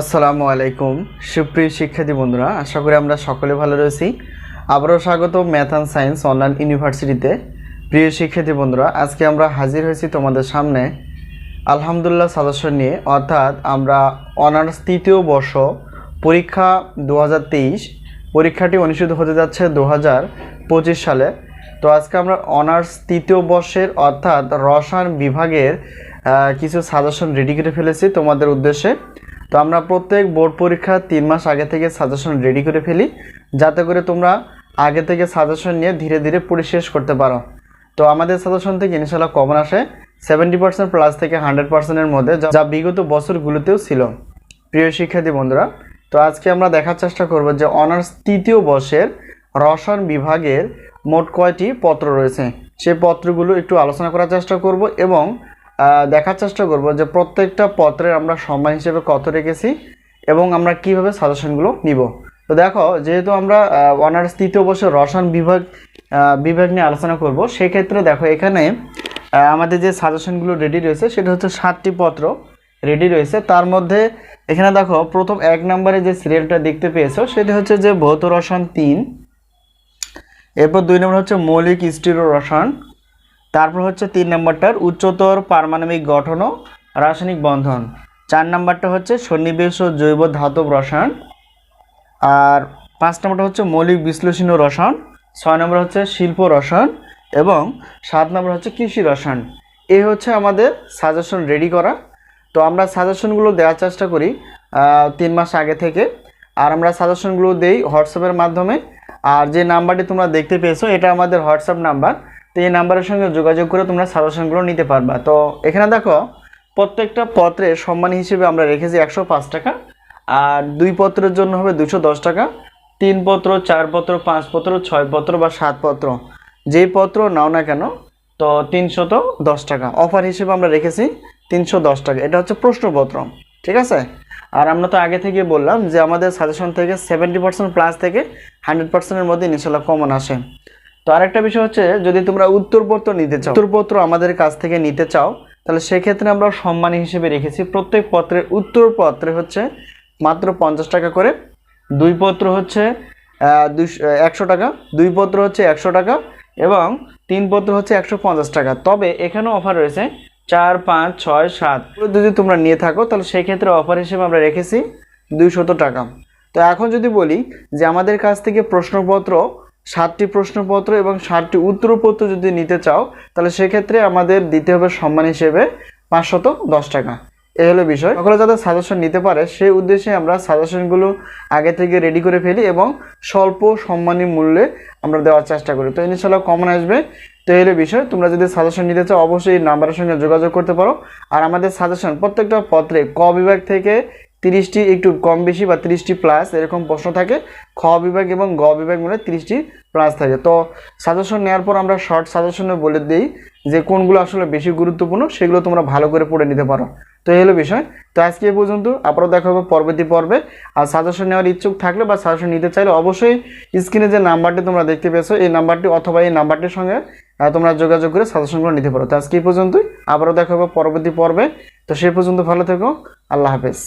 আসসালামু আলাইকুম সুপ্রিয় শিক্ষার্থী বন্ধুরা, আশা করি আমরা সকলে ভালো রয়েছি। আবারও স্বাগত ম্যাথ অ্যান্ড সায়েন্স অনলাইন ইউনিভার্সিটিতে। প্রিয় শিক্ষার্থী বন্ধুরা, আজকে আমরা হাজির হয়েছি তোমাদের সামনে আলহামদুলিল্লাহ সাজেশন নিয়ে, অর্থাৎ আমরা অনার্স তৃতীয় বর্ষ পরীক্ষা 2023 পরীক্ষাটি অনুষ্ঠিত হতে যাচ্ছে 2025 সালে। তো আজকে আমরা অনার্স তৃতীয় বর্ষের অর্থাৎ রসায়ন বিভাগের কিছু সাজেশন রেডি করে ফেলেছি তোমাদের উদ্দেশ্যে। তো আমরা প্রত্যেক বোর্ড পরীক্ষা 3 মাস আগে থেকে সাজেশন রেডি করে ফেলি, যাতে করে তোমরা আগে থেকে সাজেশন নিয়ে ধীরে ধীরে পড়ে শেষ করতে পারো। তো আমাদের সাজেশন থেকে ইনশাআল্লাহ কমন আসে 70% প্লাস থেকে 100%-এর মধ্যে, যা বিগত বছরগুলোতেও ছিল। প্রিয় শিক্ষার্থী বন্ধুরা, তো আজকে আমরা দেখার চেষ্টা করব যে অনার্স তৃতীয় বর্ষের রসায়ন বিভাগের মোট কয়টি পত্র রয়েছে, সেই পত্রগুলো একটু আলোচনা করার চেষ্টা করব এবং দেখার চেষ্টা করব যে প্রত্যেকটা পত্রের আমরা সম্মান হিসেবে কত রেখেছি এবং আমরা কিভাবে সাজেশনগুলো নিব। তো দেখো, যেহেতু আমরা অনার্স তৃতীয় বর্ষের রসায়ন বিভাগ নিয়ে আলোচনা করব, সেক্ষেত্রে দেখো এখানে আমাদের যে সাজেশনগুলো রেডি রয়েছে সেটা হচ্ছে 7টি পত্র রেডি রয়েছে। তার মধ্যে এখানে দেখো প্রথম 1 নম্বরে যে সিরিয়ালটা দেখতে পেয়েছো সেটা হচ্ছে যে ভৌত রসায়ন 3, এরপর 2 নম্বর হচ্ছে মৌলিক স্টিরিও রসায়ন, তারপর হচ্ছে 3 নম্বরটার উচ্চতর পারমাণবিক গঠন ও রাসায়নিক বন্ধন, 4 নম্বরটা হচ্ছে সন্নিবেশ ও জৈব ধাতব রসায়ন, আর 5 নম্বরটা হচ্ছে মৌলিক বিশ্লেষণীয় রসায়ন, 6 নম্বর হচ্ছে শিল্প রসায়ন এবং 7 নম্বর হচ্ছে কৃষি রসায়ন। এই হচ্ছে আমাদের সাজেশন রেডি করা। তো আমরা সাজেশনগুলো দেওয়ার চেষ্টা করি 3 মাস আগে থেকে, আর আমরা সাজেশনগুলো দেই হোয়াটসঅ্যাপের মাধ্যমে। আর যে নাম্বারটি তোমরা দেখতে পেয়েছো এটা আমাদের হোয়াটসঅ্যাপ নাম্বার। তো এই নাম্বারের সঙ্গে যোগাযোগ করে তোমরা সাজেশনগুলো নিতে পারবা। তো এখানে দেখো প্রত্যেকটা পত্রের সম্মান হিসেবে আমরা রেখেছি 105 টাকা, আর 2 পত্রের জন্য হবে 210 টাকা, 3 পত্র, 4 পত্র, 5 পত্র, 6 পত্র বা 7 পত্র, যেই পত্র নাও না কেন তো 310 টাকা অফার হিসেবে আমরা রেখেছি 310 টাকা। এটা হচ্ছে প্রশ্নপত্র, ঠিক আছে। আর আমরা তো আগে থেকে বললাম যে আমাদের সাজেশন থেকে 70% প্লাস থেকে 100%-এর মধ্যে ইনশাআল্লাহ কমন আসে। তো আরেকটা বিষয় হচ্ছে, যদি তোমরা উত্তরপত্র নিতে চাও, উত্তরপত্র আমাদের কাছ থেকে নিতে চাও, তাহলে সেক্ষেত্রে আমরা সম্মানী হিসেবে রেখেছি প্রত্যেক পত্রের উত্তরপত্রে হচ্ছে মাত্র 50 টাকা করে, 2 পত্র হচ্ছে 100 টাকা, 2 পত্র হচ্ছে 100 টাকা এবং 3 পত্র হচ্ছে 150 টাকা। তবে এখানেও অফার রয়েছে 4, 5, 6, 7 যদি তোমরা নিয়ে থাকো, তাহলে সেই ক্ষেত্রে অফার হিসেবে আমরা রেখেছি 200 টাকা। তো এখন যদি বলি যে আমাদের কাছ থেকে প্রশ্নপত্র 7টি প্রশ্নপত্র এবং 7টি উত্তরপত্র যদি নিতে চাও, তাহলে সেক্ষেত্রে আমাদের দিতে হবে সম্মান হিসেবে 510 টাকা। এই হলো বিষয়। সকলে যাতে সাজেশন নিতে পারে সেই উদ্দেশ্যে আমরা সাজেশনগুলো আগে থেকে রেডি করে ফেলি এবং স্বল্প সম্মানী মূল্যে আমরা দেওয়ার চেষ্টা করি। তো ইনশাআল্লাহ কমন আসবে। তো এই হলো বিষয়। তোমরা যদি সাজেশন নিতে চাও অবশ্যই এই নাম্বারের সঙ্গে যোগাযোগ করতে পারো। আর আমাদের সাজেশন প্রত্যেকটা পত্রে ক বিভাগ থেকে 30টি একটু কম বেশি বা 30টি প্লাস এরকম প্রশ্ন থাকে, খ বিভাগ এবং গ বিভাগ মিলে 30টি প্লাস থাকে। তো সাজেশন নেওয়ার পর আমরা শর্ট সাজেশনে বলে দিই যে কোনগুলো আসলে বেশি গুরুত্বপূর্ণ, সেগুলো তোমরা ভালো করে পড়ে নিতে পারো। তো এই হলো বিষয়। তো আজকে এই পর্যন্ত, আবারও দেখা হবে পরবর্তী পর্বে। আর সাজেশন নেওয়ার ইচ্ছুক থাকলে বা সাজেশন নিতে চাইলে অবশ্যই স্ক্রিনে যে নাম্বারটি তোমরা দেখতে পেয়েছো এই নাম্বারটি অথবা এই নাম্বারটির সঙ্গে তোমরা যোগাযোগ করে সাজেশনগুলো নিতে পারো। তো আজকে এই পর্যন্তই, আবারও দেখা হবে পরবর্তী পর্বে। তো সেই পর্যন্ত ভালো থেকো, আল্লাহ হাফেজ।